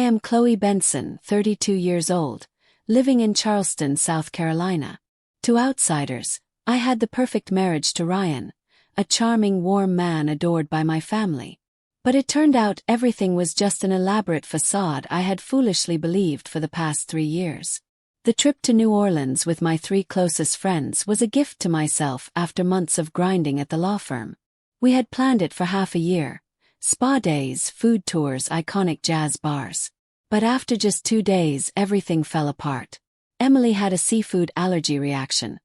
am Chloe Benson, 32 years old, living in Charleston, South Carolina. To outsiders, I had the perfect marriage to Ryan, a charming, warm man adored by my family. But it turned out everything was just an elaborate facade I had foolishly believed for the past 3 years. The trip to New Orleans with my 3 closest friends was a gift to myself after months of grinding at the law firm. We had planned it for half a year. Spa days, food tours, iconic jazz bars. But after just 2 days, everything fell apart. Emily had a seafood allergy reaction,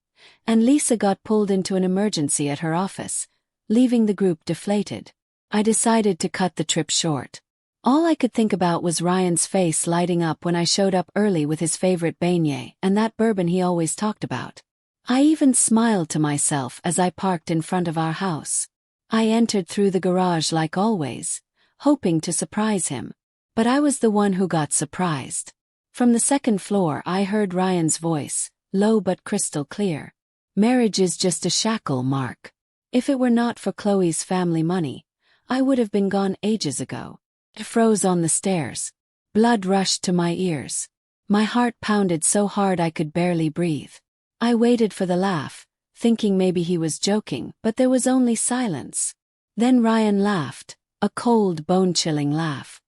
and Lisa got pulled into an emergency at her office, leaving the group deflated. I decided to cut the trip short. All I could think about was Ryan's face lighting up when I showed up early with his favorite beignet and that bourbon he always talked about. I even smiled to myself as I parked in front of our house. I entered through the garage like always, hoping to surprise him. But I was the one who got surprised. From the second floor I heard Ryan's voice, low but crystal clear. "Marriage is just a shackle, Mark. If it were not for Chloe's family money, I would have been gone ages ago." I froze on the stairs. Blood rushed to my ears. My heart pounded so hard I could barely breathe. I waited for the laugh, thinking maybe he was joking, but there was only silence. Then Ryan laughed, a cold, bone-chilling laugh.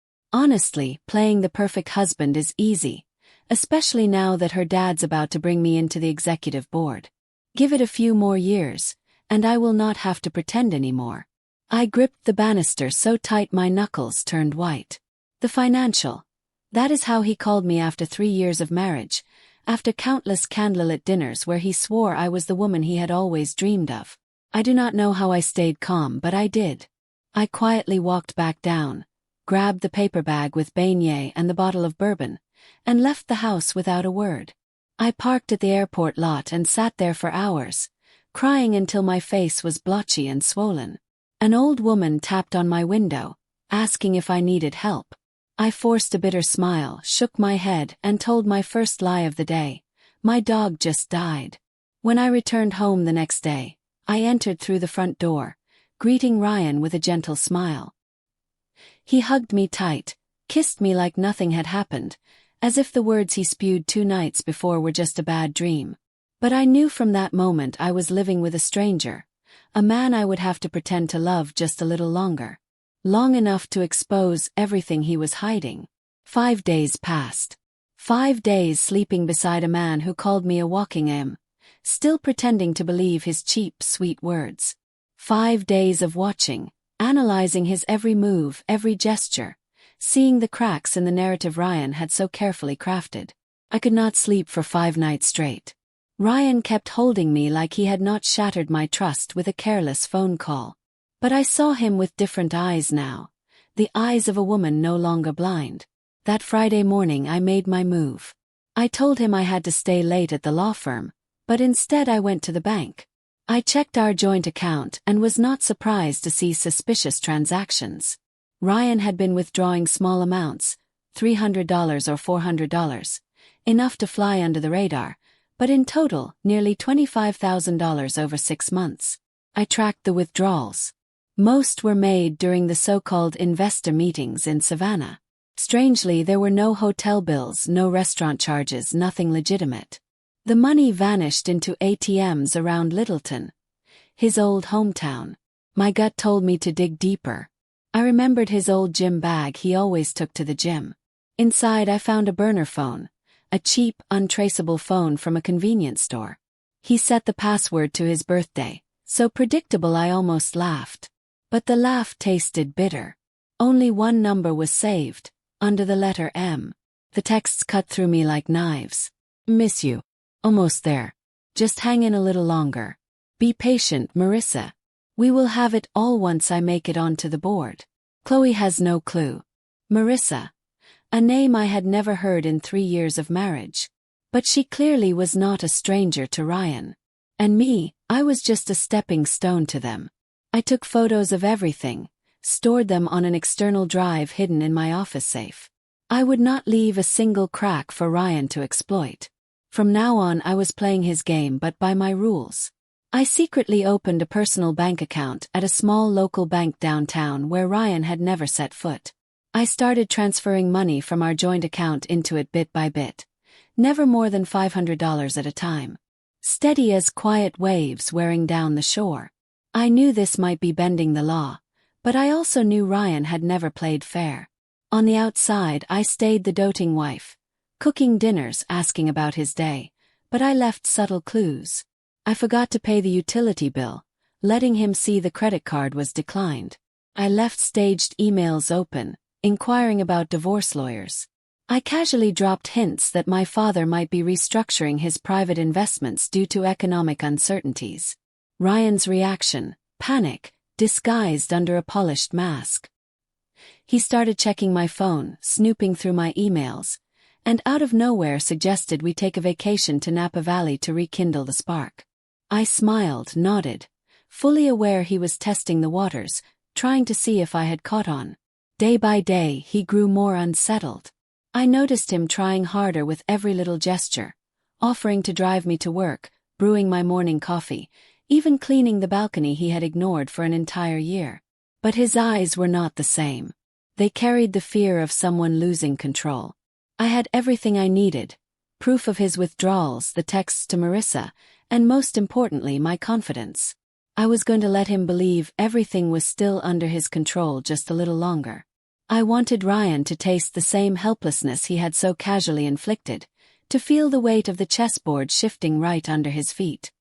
Honestly, playing the perfect husband is easy, especially now that her dad's about to bring me into the executive board. Give it a few more years, and I will not have to pretend anymore. I gripped the banister so tight my knuckles turned white. The financial. That is how he called me after 3 years of marriage, after countless candlelit dinners where he swore I was the woman he had always dreamed of. I do not know how I stayed calm, but I did. I quietly walked back down, grabbed the paper bag with beignet and the bottle of bourbon, and left the house without a word. I parked at the airport lot and sat there for hours, crying until my face was blotchy and swollen. An old woman tapped on my window, asking if I needed help. I forced a bitter smile, shook my head, and told my first lie of the day. My dog just died. When I returned home the next day, I entered through the front door, greeting Ryan with a gentle smile. He hugged me tight, kissed me like nothing had happened, as if the words he spewed 2 nights before were just a bad dream. But I knew from that moment I was living with a stranger, a man I would have to pretend to love just a little longer. Long enough to expose everything he was hiding. 5 days passed. 5 days sleeping beside a man who called me a walking M, still pretending to believe his cheap, sweet words. 5 days of watching, analyzing his every move, every gesture, seeing the cracks in the narrative Ryan had so carefully crafted. I could not sleep for 5 nights straight. Ryan kept holding me like he had not shattered my trust with a careless phone call. But I saw him with different eyes now, the eyes of a woman no longer blind. That Friday morning I made my move. I told him I had to stay late at the law firm, but instead I went to the bank. I checked our joint account and was not surprised to see suspicious transactions. Ryan had been withdrawing small amounts, $300 or $400, enough to fly under the radar, but in total, nearly $25,000 over 6 months. I tracked the withdrawals. Most were made during the so-called investor meetings in Savannah. Strangely, there were no hotel bills, no restaurant charges, nothing legitimate. The money vanished into ATMs around Littleton, his old hometown. My gut told me to dig deeper. I remembered his old gym bag he always took to the gym. Inside I found a burner phone, a cheap, untraceable phone from a convenience store. He set the password to his birthday, so predictable I almost laughed. But the laugh tasted bitter. Only one number was saved, under the letter M. The texts cut through me like knives. "Miss you. Almost there. Just hang in a little longer. Be patient, Marissa. We will have it all once I make it onto the board." Chloe has no clue. Marissa. A name I had never heard in 3 years of marriage. But she clearly was not a stranger to Ryan. And me, I was just a stepping stone to them. I took photos of everything, stored them on an external drive hidden in my office safe. I would not leave a single crack for Ryan to exploit. From now on I was playing his game but by my rules. I secretly opened a personal bank account at a small local bank downtown where Ryan had never set foot. I started transferring money from our joint account into it bit by bit. Never more than $500 at a time. Steady as quiet waves wearing down the shore. I knew this might be bending the law, but I also knew Ryan had never played fair. On the outside, I stayed the doting wife, cooking dinners, asking about his day, but I left subtle clues. I forgot to pay the utility bill, letting him see the credit card was declined. I left staged emails open, inquiring about divorce lawyers. I casually dropped hints that my father might be restructuring his private investments due to economic uncertainties. Ryan's reaction: panic, disguised under a polished mask. He started checking my phone, snooping through my emails, and out of nowhere suggested we take a vacation to Napa Valley to rekindle the spark. I smiled, nodded, fully aware he was testing the waters, trying to see if I had caught on. Day by day, he grew more unsettled. I noticed him trying harder with every little gesture, offering to drive me to work, brewing my morning coffee, even cleaning the balcony he had ignored for an entire year. But his eyes were not the same. They carried the fear of someone losing control. I had everything I needed: proof of his withdrawals, the texts to Marissa, and most importantly, my confidence. I was going to let him believe everything was still under his control just a little longer. I wanted Ryan to taste the same helplessness he had so casually inflicted, to feel the weight of the chessboard shifting right under his feet.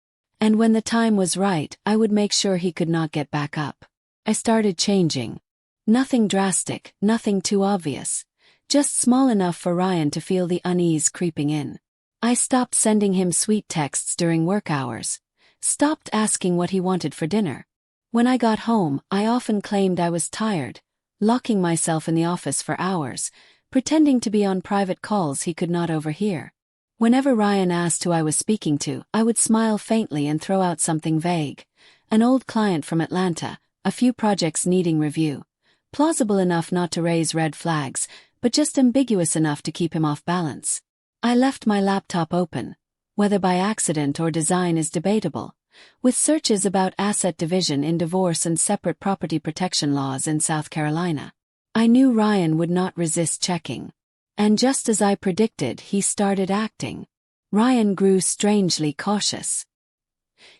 And when the time was right, I would make sure he could not get back up. I started changing. Nothing drastic, nothing too obvious. Just small enough for Ryan to feel the unease creeping in. I stopped sending him sweet texts during work hours. Stopped asking what he wanted for dinner. When I got home, I often claimed I was tired, locking myself in the office for hours, pretending to be on private calls he could not overhear. Whenever Ryan asked who I was speaking to, I would smile faintly and throw out something vague. An old client from Atlanta, a few projects needing review. Plausible enough not to raise red flags, but just ambiguous enough to keep him off balance. I left my laptop open, whether by accident or design is debatable, with searches about asset division in divorce and separate property protection laws in South Carolina. I knew Ryan would not resist checking. And just as I predicted, he started acting. Ryan grew strangely cautious.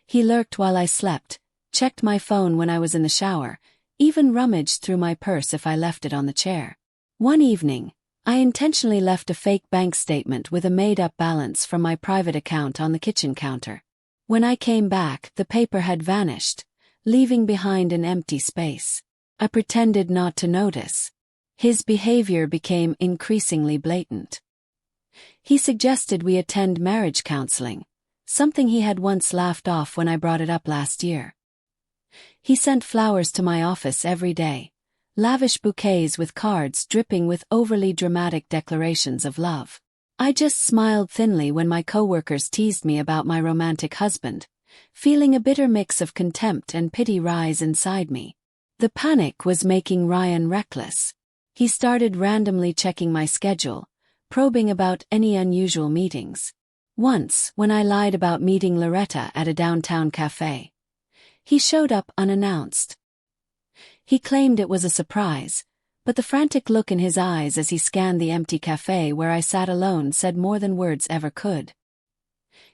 He lurked while I slept, checked my phone when I was in the shower, even rummaged through my purse if I left it on the chair. One evening, I intentionally left a fake bank statement with a made-up balance from my private account on the kitchen counter. When I came back, the paper had vanished, leaving behind an empty space. I pretended not to notice. His behavior became increasingly blatant. He suggested we attend marriage counseling, something he had once laughed off when I brought it up last year. He sent flowers to my office every day, lavish bouquets with cards dripping with overly dramatic declarations of love. I just smiled thinly when my coworkers teased me about my romantic husband, feeling a bitter mix of contempt and pity rise inside me. The panic was making Ryan reckless. He started randomly checking my schedule, probing about any unusual meetings. Once, when I lied about meeting Loretta at a downtown cafe, he showed up unannounced. He claimed it was a surprise, but the frantic look in his eyes as he scanned the empty cafe where I sat alone said more than words ever could.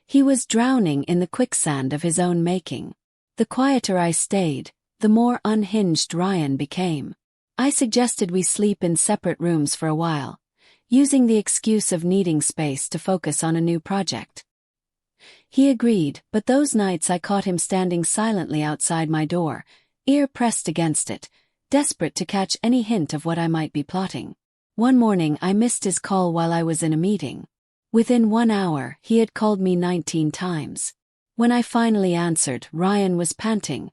He was drowning in the quicksand of his own making. The quieter I stayed, the more unhinged Ryan became. I suggested we sleep in separate rooms for a while, using the excuse of needing space to focus on a new project. He agreed, but those nights I caught him standing silently outside my door, ear pressed against it, desperate to catch any hint of what I might be plotting. One morning I missed his call while I was in a meeting. Within 1 hour, he had called me 19 times. When I finally answered, Ryan was panting,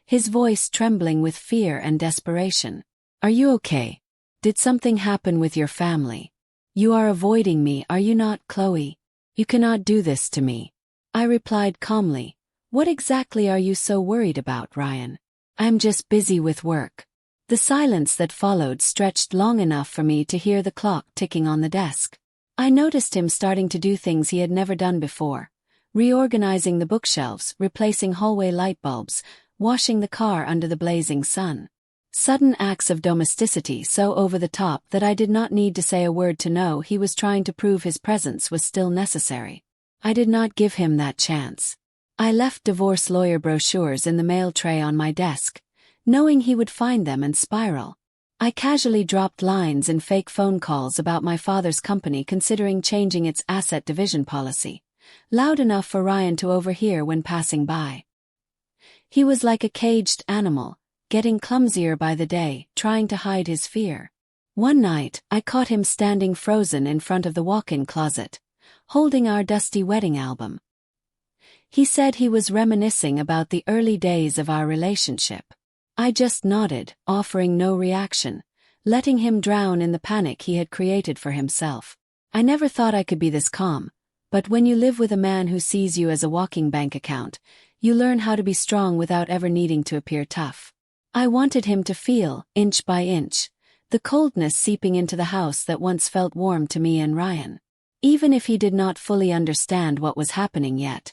his voice trembling with fear and desperation. "Are you okay? Did something happen with your family? You are avoiding me, are you not, Chloe? You cannot do this to me." I replied calmly, "What exactly are you so worried about, Ryan? I'm just busy with work." The silence that followed stretched long enough for me to hear the clock ticking on the desk. I noticed him starting to do things he had never done before, reorganizing the bookshelves, replacing hallway light bulbs, washing the car under the blazing sun. Sudden acts of domesticity so over the top that I did not need to say a word to know he was trying to prove his presence was still necessary. I did not give him that chance. I left divorce lawyer brochures in the mail tray on my desk, knowing he would find them and spiral. I casually dropped lines in fake phone calls about my father's company considering changing its asset division policy, loud enough for Ryan to overhear when passing by. He was like a caged animal, getting clumsier by the day, trying to hide his fear. One night, I caught him standing frozen in front of the walk-in closet, holding our dusty wedding album. He said he was reminiscing about the early days of our relationship. I just nodded, offering no reaction, letting him drown in the panic he had created for himself. I never thought I could be this calm, but when you live with a man who sees you as a walking bank account, you learn how to be strong without ever needing to appear tough. I wanted him to feel, inch by inch, the coldness seeping into the house that once felt warm to me and Ryan. Even if he did not fully understand what was happening yet,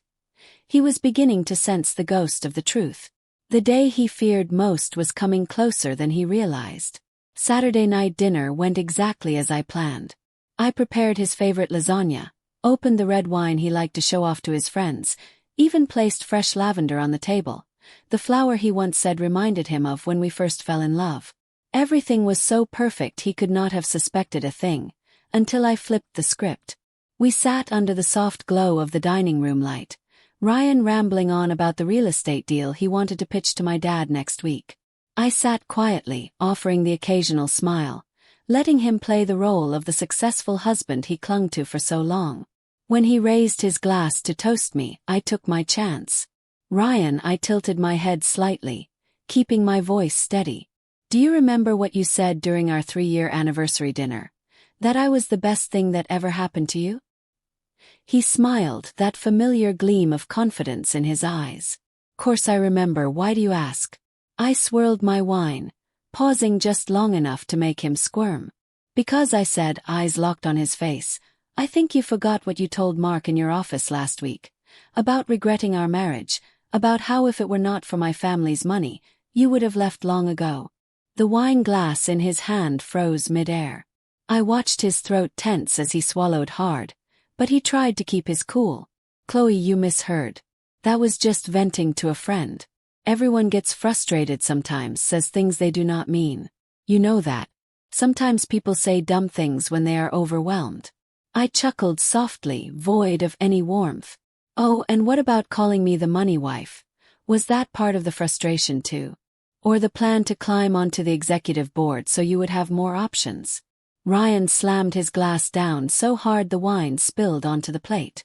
he was beginning to sense the ghost of the truth. The day he feared most was coming closer than he realized. Saturday night dinner went exactly as I planned. I prepared his favorite lasagna, opened the red wine he liked to show off to his friends, even placed fresh lavender on the table, the flower he once said reminded him of when we first fell in love. Everything was so perfect he could not have suspected a thing, until I flipped the script. We sat under the soft glow of the dining room light, Ryan rambling on about the real estate deal he wanted to pitch to my dad next week. I sat quietly, offering the occasional smile, letting him play the role of the successful husband he clung to for so long. When he raised his glass to toast me, I took my chance. Ryan, I tilted my head slightly, keeping my voice steady. Do you remember what you said during our 3-year anniversary dinner? That I was the best thing that ever happened to you? He smiled, that familiar gleam of confidence in his eyes. Course I remember, why do you ask? I swirled my wine, pausing just long enough to make him squirm. Because I said, eyes locked on his face, I think you forgot what you told Mark in your office last week. About regretting our marriage, about how if it were not for my family's money, you would have left long ago. The wine glass in his hand froze mid-air. I watched his throat tense as he swallowed hard, but he tried to keep his cool. Chloe, you misheard. That was just venting to a friend. Everyone gets frustrated sometimes, says things they do not mean. You know that. Sometimes people say dumb things when they are overwhelmed. I chuckled softly, void of any warmth. Oh, and what about calling me the money wife? Was that part of the frustration too? Or the plan to climb onto the executive board so you would have more options? Ryan slammed his glass down so hard the wine spilled onto the plate.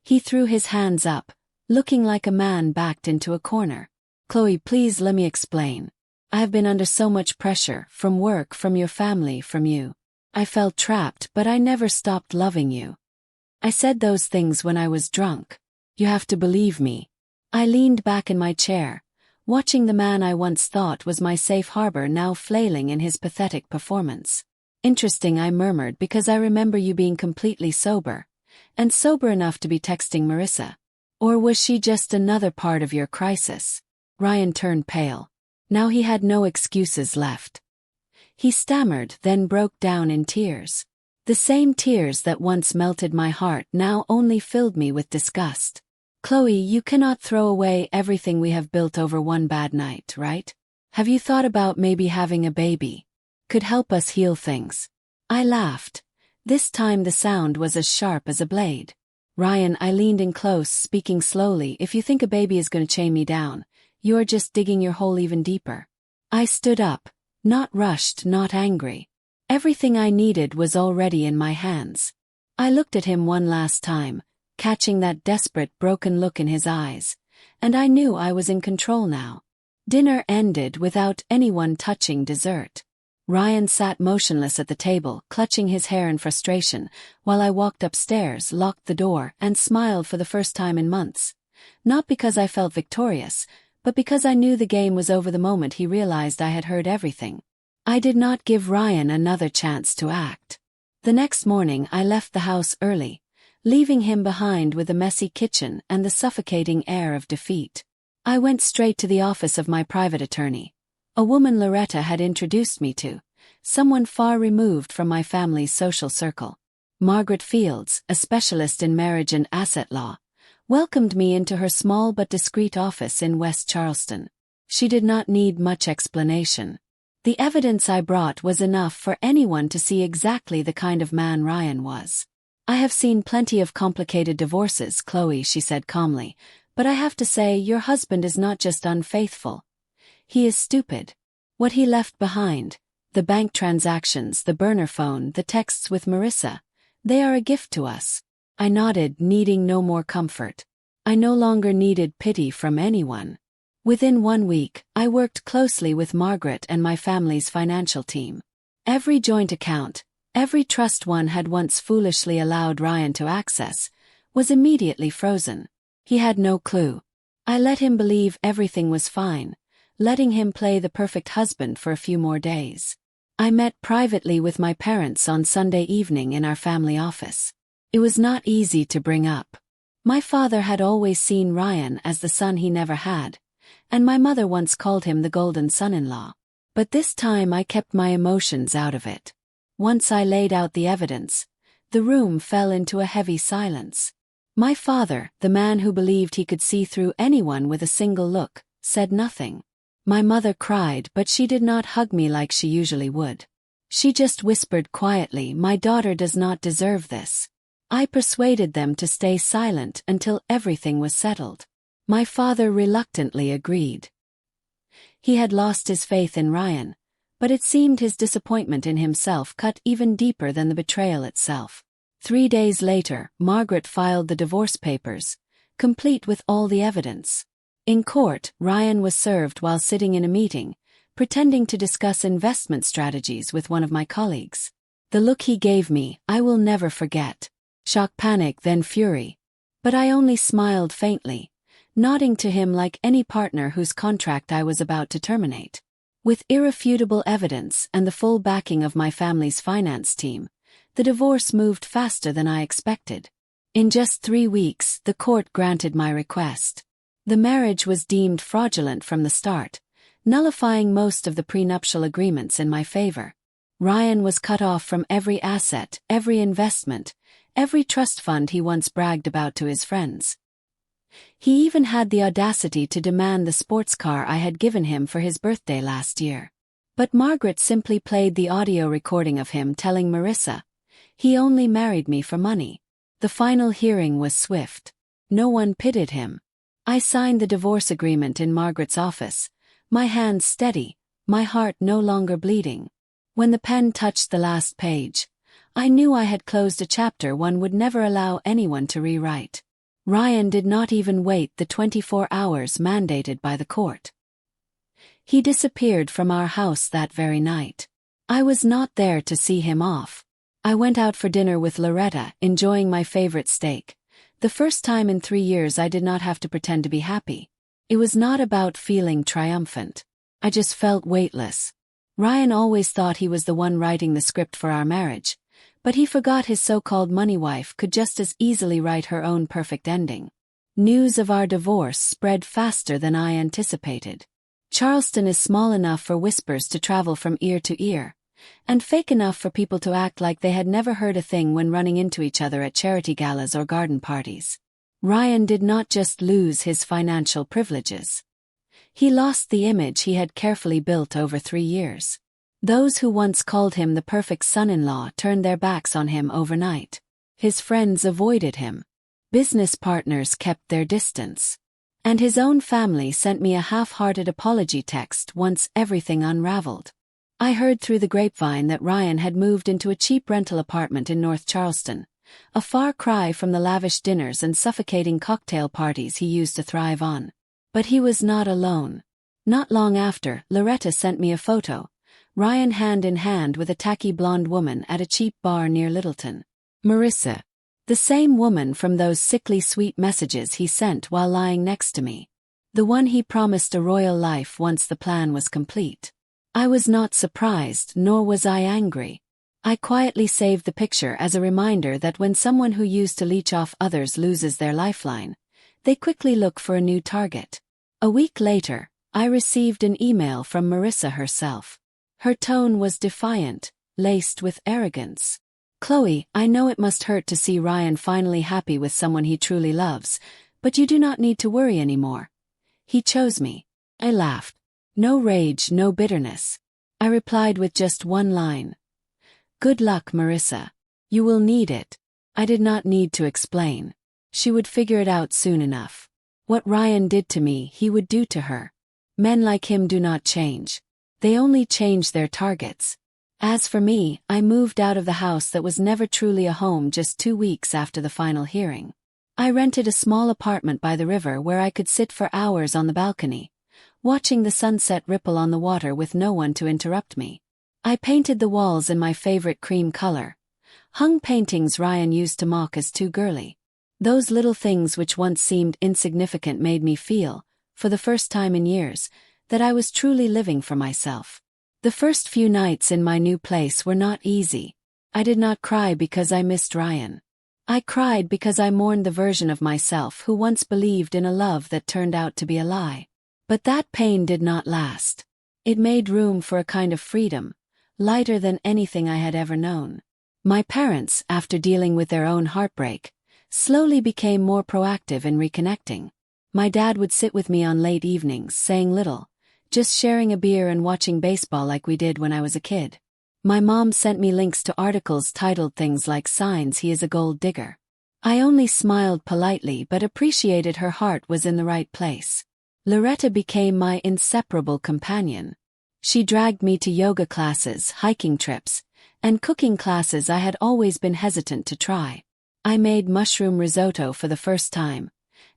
He threw his hands up, looking like a man backed into a corner. Chloe, please let me explain. I have been under so much pressure, from work, from your family, from you. I felt trapped, but I never stopped loving you. I said those things when I was drunk. You have to believe me. I leaned back in my chair, watching the man I once thought was my safe harbor now flailing in his pathetic performance. Interesting, I murmured, because I remember you being completely sober. And sober enough to be texting Marissa. Or was she just another part of your crisis? Ryan turned pale. Now he had no excuses left. He stammered, then broke down in tears. The same tears that once melted my heart now only filled me with disgust. Chloe, you cannot throw away everything we have built over one bad night, right? Have you thought about maybe having a baby? Could help us heal things. I laughed. This time the sound was as sharp as a blade. Ryan, I leaned in close, speaking slowly. If you think a baby is going to chain me down, you are just digging your hole even deeper. I stood up, not rushed, not angry. Everything I needed was already in my hands. I looked at him one last time, catching that desperate, broken look in his eyes, and I knew I was in control now. Dinner ended without anyone touching dessert. Ryan sat motionless at the table, clutching his hair in frustration, while I walked upstairs, locked the door, and smiled for the first time in months. Not because I felt victorious, but because I knew the game was over the moment he realized I had heard everything. I did not give Ryan another chance to act. The next morning I left the house early, leaving him behind with a messy kitchen and the suffocating air of defeat. I went straight to the office of my private attorney, A woman Loretta had introduced me to, someone far removed from my family's social circle. Margaret Fields, a specialist in marriage and asset law, welcomed me into her small but discreet office in West Charleston. She did not need much explanation. The evidence I brought was enough for anyone to see exactly the kind of man Ryan was. "I have seen plenty of complicated divorces, Chloe," she said calmly, "but I have to say your husband is not just unfaithful. He is stupid. What he left behind, the bank transactions, the burner phone, the texts with Marissa, they are a gift to us." I nodded, needing no more comfort. I no longer needed pity from anyone. Within 1 week, I worked closely with Margaret and my family's financial team. Every joint account, every trust one had once foolishly allowed Ryan to access, was immediately frozen. He had no clue. I let him believe everything was fine, letting him play the perfect husband for a few more days. I met privately with my parents on Sunday evening in our family office. It was not easy to bring up. My father had always seen Ryan as the son he never had, and my mother once called him the golden son-in-law. But this time I kept my emotions out of it. Once I laid out the evidence, the room fell into a heavy silence. My father, the man who believed he could see through anyone with a single look, said nothing. My mother cried, but she did not hug me like she usually would. She just whispered quietly, "My daughter does not deserve this." I persuaded them to stay silent until everything was settled. My father reluctantly agreed. He had lost his faith in Ryan, but it seemed his disappointment in himself cut even deeper than the betrayal itself. 3 days later, Margaret filed the divorce papers, complete with all the evidence. In court, Ryan was served while sitting in a meeting, pretending to discuss investment strategies with one of my colleagues. The look he gave me, I will never forget. Shock, panic, then fury. But I only smiled faintly, nodding to him like any partner whose contract I was about to terminate. With irrefutable evidence and the full backing of my family's finance team, the divorce moved faster than I expected. In just 3 weeks, the court granted my request. The marriage was deemed fraudulent from the start, nullifying most of the prenuptial agreements in my favor. Ryan was cut off from every asset, every investment, every trust fund he once bragged about to his friends. He even had the audacity to demand the sports car I had given him for his birthday last year. But Margaret simply played the audio recording of him telling Marissa, "He only married me for money." The final hearing was swift. No one pitied him. I signed the divorce agreement in Margaret's office, my hands steady, my heart no longer bleeding. When the pen touched the last page, I knew I had closed a chapter one would never allow anyone to rewrite. Ryan did not even wait the 24 hours mandated by the court. He disappeared from our house that very night. I was not there to see him off. I went out for dinner with Loretta, enjoying my favorite steak. The first time in 3 years I did not have to pretend to be happy. It was not about feeling triumphant. I just felt weightless. Ryan always thought he was the one writing the script for our marriage, but he forgot his so-called money wife could just as easily write her own perfect ending. News of our divorce spread faster than I anticipated. Charleston is small enough for whispers to travel from ear to ear, and fake enough for people to act like they had never heard a thing when running into each other at charity galas or garden parties. Ryan did not just lose his financial privileges. He lost the image he had carefully built over 3 years. Those who once called him the perfect son-in-law turned their backs on him overnight. His friends avoided him. Business partners kept their distance. And his own family sent me a half-hearted apology text once everything unraveled. I heard through the grapevine that Ryan had moved into a cheap rental apartment in North Charleston, a far cry from the lavish dinners and suffocating cocktail parties he used to thrive on. But he was not alone. Not long after, Loretta sent me a photo, Ryan hand in hand with a tacky blonde woman at a cheap bar near Littleton. Marissa. The same woman from those sickly sweet messages he sent while lying next to me. The one he promised a royal life once the plan was complete. I was not surprised, nor was I angry. I quietly saved the picture as a reminder that when someone who used to leech off others loses their lifeline, they quickly look for a new target. A week later, I received an email from Marissa herself. Her tone was defiant, laced with arrogance. "Chloe, I know it must hurt to see Ryan finally happy with someone he truly loves, but you do not need to worry anymore. He chose me." I laughed. No rage, no bitterness. I replied with just one line. "Good luck, Marissa. You will need it." I did not need to explain. She would figure it out soon enough. What Ryan did to me, he would do to her. Men like him do not change. They only change their targets. As for me, I moved out of the house that was never truly a home just 2 weeks after the final hearing. I rented a small apartment by the river where I could sit for hours on the balcony, watching the sunset ripple on the water with no one to interrupt me. I painted the walls in my favorite cream color, hung paintings Ryan used to mock as too girly. Those little things which once seemed insignificant made me feel, for the first time in years, that I was truly living for myself. The first few nights in my new place were not easy. I did not cry because I missed Ryan. I cried because I mourned the version of myself who once believed in a love that turned out to be a lie. But that pain did not last. It made room for a kind of freedom, lighter than anything I had ever known. My parents, after dealing with their own heartbreak, slowly became more proactive in reconnecting. My dad would sit with me on late evenings, saying little, just sharing a beer and watching baseball like we did when I was a kid. My mom sent me links to articles titled things like "Signs He is a Gold Digger." I only smiled politely but appreciated her heart was in the right place. Loretta became my inseparable companion. She dragged me to yoga classes, hiking trips, and cooking classes I had always been hesitant to try. I made mushroom risotto for the first time,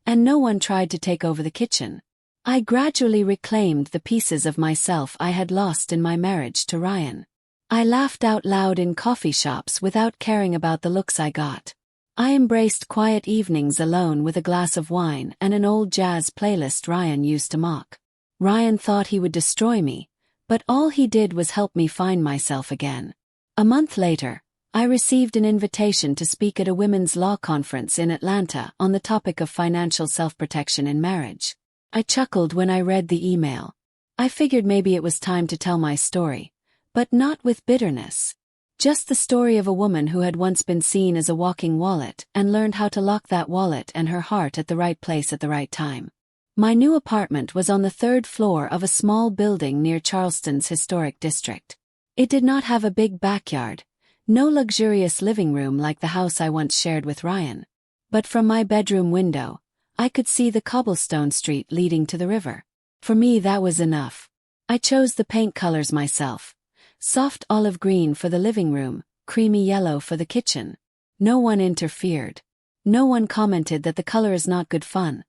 and no one tried to take over the kitchen. I gradually reclaimed the pieces of myself I had lost in my marriage to Ryan. I laughed out loud in coffee shops without caring about the looks I got. I embraced quiet evenings alone with a glass of wine and an old jazz playlist Ryan used to mock. Ryan thought he would destroy me, but all he did was help me find myself again. A month later, I received an invitation to speak at a women's law conference in Atlanta on the topic of financial self-protection in marriage. I chuckled when I read the email. I figured maybe it was time to tell my story, but not with bitterness. Just the story of a woman who had once been seen as a walking wallet and learned how to lock that wallet and her heart at the right place at the right time. My new apartment was on the 3rd floor of a small building near Charleston's historic district. It did not have a big backyard, no luxurious living room like the house I once shared with Ryan. But from my bedroom window, I could see the cobblestone street leading to the river. For me that was enough. I chose the paint colors myself. Soft olive green for the living room, creamy yellow for the kitchen. No one interfered. No one commented that the color is not good fun.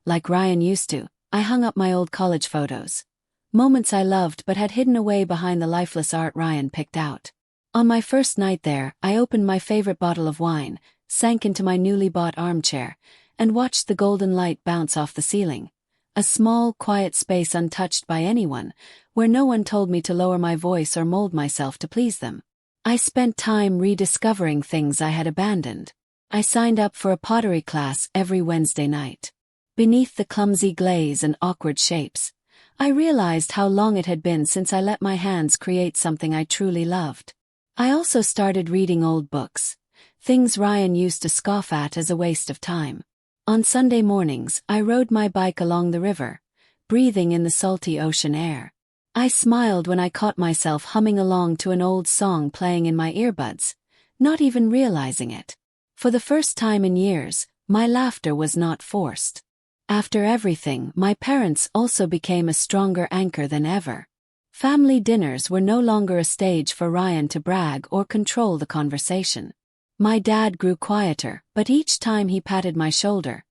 Like Ryan used to, I hung up my old college photos. Moments I loved but had hidden away behind the lifeless art Ryan picked out. On my first night there, I opened my favorite bottle of wine, sank into my newly bought armchair, and watched the golden light bounce off the ceiling. A small, quiet space untouched by anyone, where no one told me to lower my voice or mold myself to please them. I spent time rediscovering things I had abandoned. I signed up for a pottery class every Wednesday night. Beneath the clumsy glaze and awkward shapes, I realized how long it had been since I let my hands create something I truly loved. I also started reading old books, things Ryan used to scoff at as a waste of time. On Sunday mornings, I rode my bike along the river, breathing in the salty ocean air. I smiled when I caught myself humming along to an old song playing in my earbuds, not even realizing it. For the first time in years, my laughter was not forced. After everything, my parents also became a stronger anchor than ever. Family dinners were no longer a stage for Ryan to brag or control the conversation. My dad grew quieter, but each time he patted my shoulder,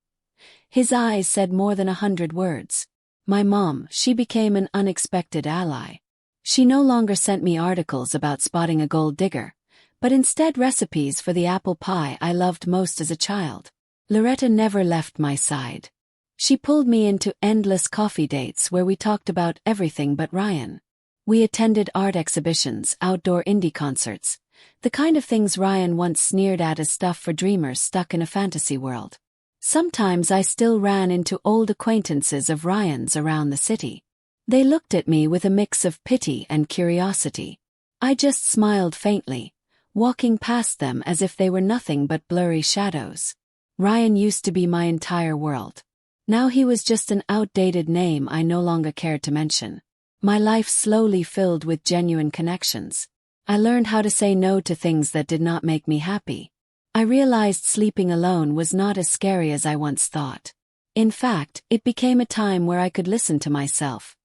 his eyes said more than 100 words. My mom, she became an unexpected ally. She no longer sent me articles about spotting a gold digger, but instead recipes for the apple pie I loved most as a child. Loretta never left my side. She pulled me into endless coffee dates where we talked about everything but Ryan. We attended art exhibitions, outdoor indie concerts, the kind of things Ryan once sneered at as stuff for dreamers stuck in a fantasy world. Sometimes I still ran into old acquaintances of Ryan's around the city. They looked at me with a mix of pity and curiosity. I just smiled faintly, walking past them as if they were nothing but blurry shadows. Ryan used to be my entire world. Now he was just an outdated name I no longer cared to mention. My life slowly filled with genuine connections. I learned how to say no to things that did not make me happy. I realized sleeping alone was not as scary as I once thought. In fact, it became a time where I could listen to myself,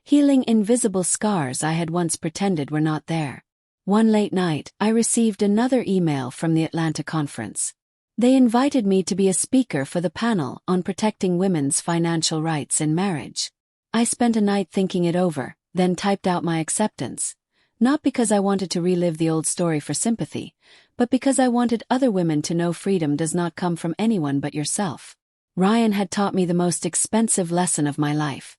healing invisible scars I had once pretended were not there. One late night, I received another email from the Atlanta conference. They invited me to be a speaker for the panel on protecting women's financial rights in marriage. I spent a night thinking it over, then typed out my acceptance. Not because I wanted to relive the old story for sympathy, but because I wanted other women to know freedom does not come from anyone but yourself. Ryan had taught me the most expensive lesson of my life,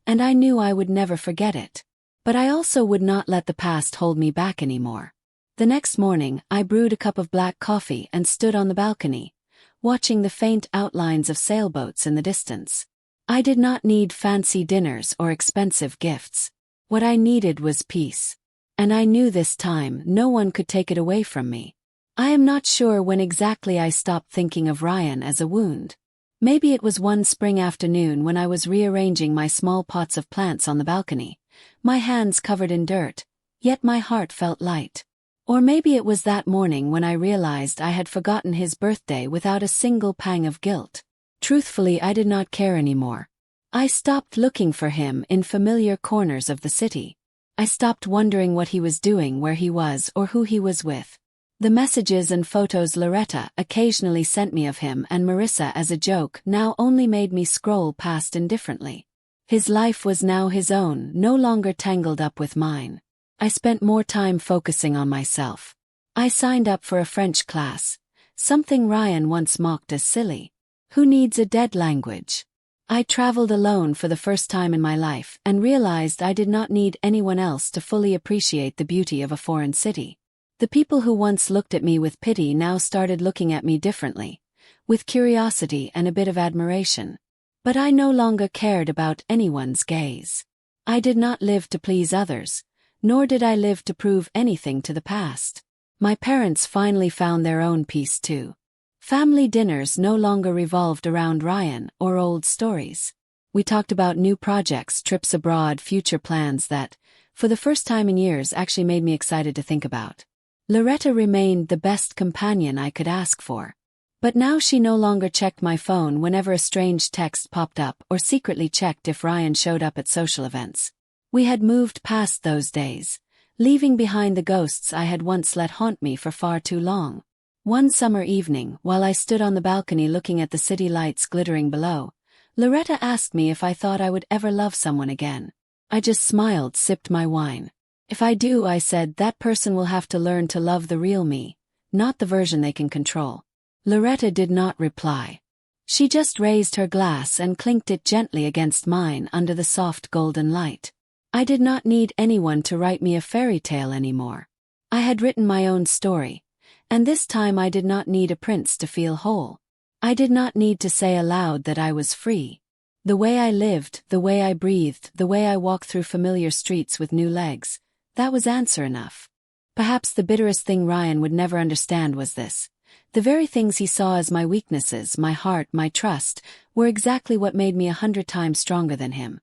and I knew I would never forget it. But I also would not let the past hold me back anymore. The next morning, I brewed a cup of black coffee and stood on the balcony, watching the faint outlines of sailboats in the distance. I did not need fancy dinners or expensive gifts. What I needed was peace. And I knew this time no one could take it away from me. I am not sure when exactly I stopped thinking of Ryan as a wound. Maybe it was one spring afternoon when I was rearranging my small pots of plants on the balcony, my hands covered in dirt, yet my heart felt light. Or maybe it was that morning when I realized I had forgotten his birthday without a single pang of guilt. Truthfully, I did not care anymore. I stopped looking for him in familiar corners of the city. I stopped wondering what he was doing, where he was, or who he was with. The messages and photos Loretta occasionally sent me of him and Marissa as a joke now only made me scroll past indifferently. His life was now his own, no longer tangled up with mine. I spent more time focusing on myself. I signed up for a French class, something Ryan once mocked as silly. Who needs a dead language? I traveled alone for the first time in my life and realized I did not need anyone else to fully appreciate the beauty of a foreign city. The people who once looked at me with pity now started looking at me differently, with curiosity and a bit of admiration. But I no longer cared about anyone's gaze. I did not live to please others, nor did I live to prove anything to the past. My parents finally found their own peace too. Family dinners no longer revolved around Ryan or old stories. We talked about new projects, trips abroad, future plans that, for the first time in years, actually made me excited to think about. Loretta remained the best companion I could ask for. But now she no longer checked my phone whenever a strange text popped up or secretly checked if Ryan showed up at social events. We had moved past those days, leaving behind the ghosts I had once let haunt me for far too long. One summer evening, while I stood on the balcony looking at the city lights glittering below, Loretta asked me if I thought I would ever love someone again. I just smiled, sipped my wine. If I do, I said, that person will have to learn to love the real me, not the version they can control. Loretta did not reply. She just raised her glass and clinked it gently against mine under the soft golden light. I did not need anyone to write me a fairy tale anymore. I had written my own story, and this time I did not need a prince to feel whole. I did not need to say aloud that I was free. The way I lived, the way I breathed, the way I walked through familiar streets with new legs, that was answer enough. Perhaps the bitterest thing Ryan would never understand was this. The very things he saw as my weaknesses, my heart, my trust, were exactly what made me 100 times stronger than him.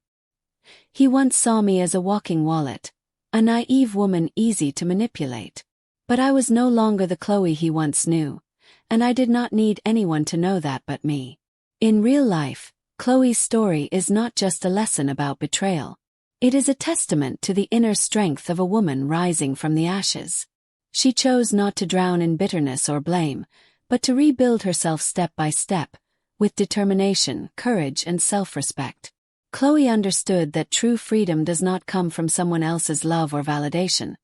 He once saw me as a walking wallet, a naive woman easy to manipulate. But I was no longer the Chloe he once knew, and I did not need anyone to know that but me. In real life, Chloe's story is not just a lesson about betrayal. It is a testament to the inner strength of a woman rising from the ashes. She chose not to drown in bitterness or blame, but to rebuild herself step by step, with determination, courage, and self-respect. Chloe understood that true freedom does not come from someone else's love or validation,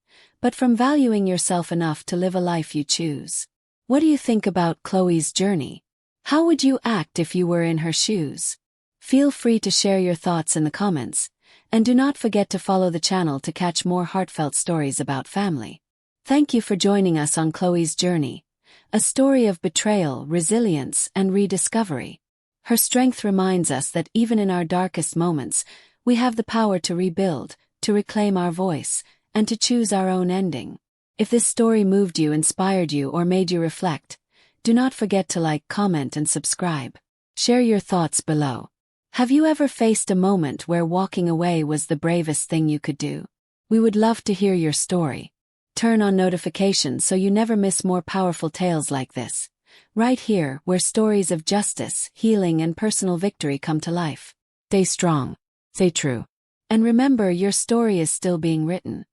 but from valuing yourself enough to live a life you choose. What do you think about Chloe's journey? How would you act if you were in her shoes? Feel free to share your thoughts in the comments, and do not forget to follow the channel to catch more heartfelt stories about family. Thank you for joining us on Chloe's journey, a story of betrayal, resilience, and rediscovery. Her strength reminds us that even in our darkest moments, We have the power to rebuild, to reclaim our voice, and to choose our own ending. If this story moved you, inspired you, or made you reflect, do not forget to like, comment, and subscribe. Share your thoughts below. Have you ever faced a moment where walking away was the bravest thing you could do? We would love to hear your story. Turn on notifications so you never miss more powerful tales like this. Right here, where stories of justice, healing, and personal victory come to life. Stay strong. Stay true. And remember, your story is still being written.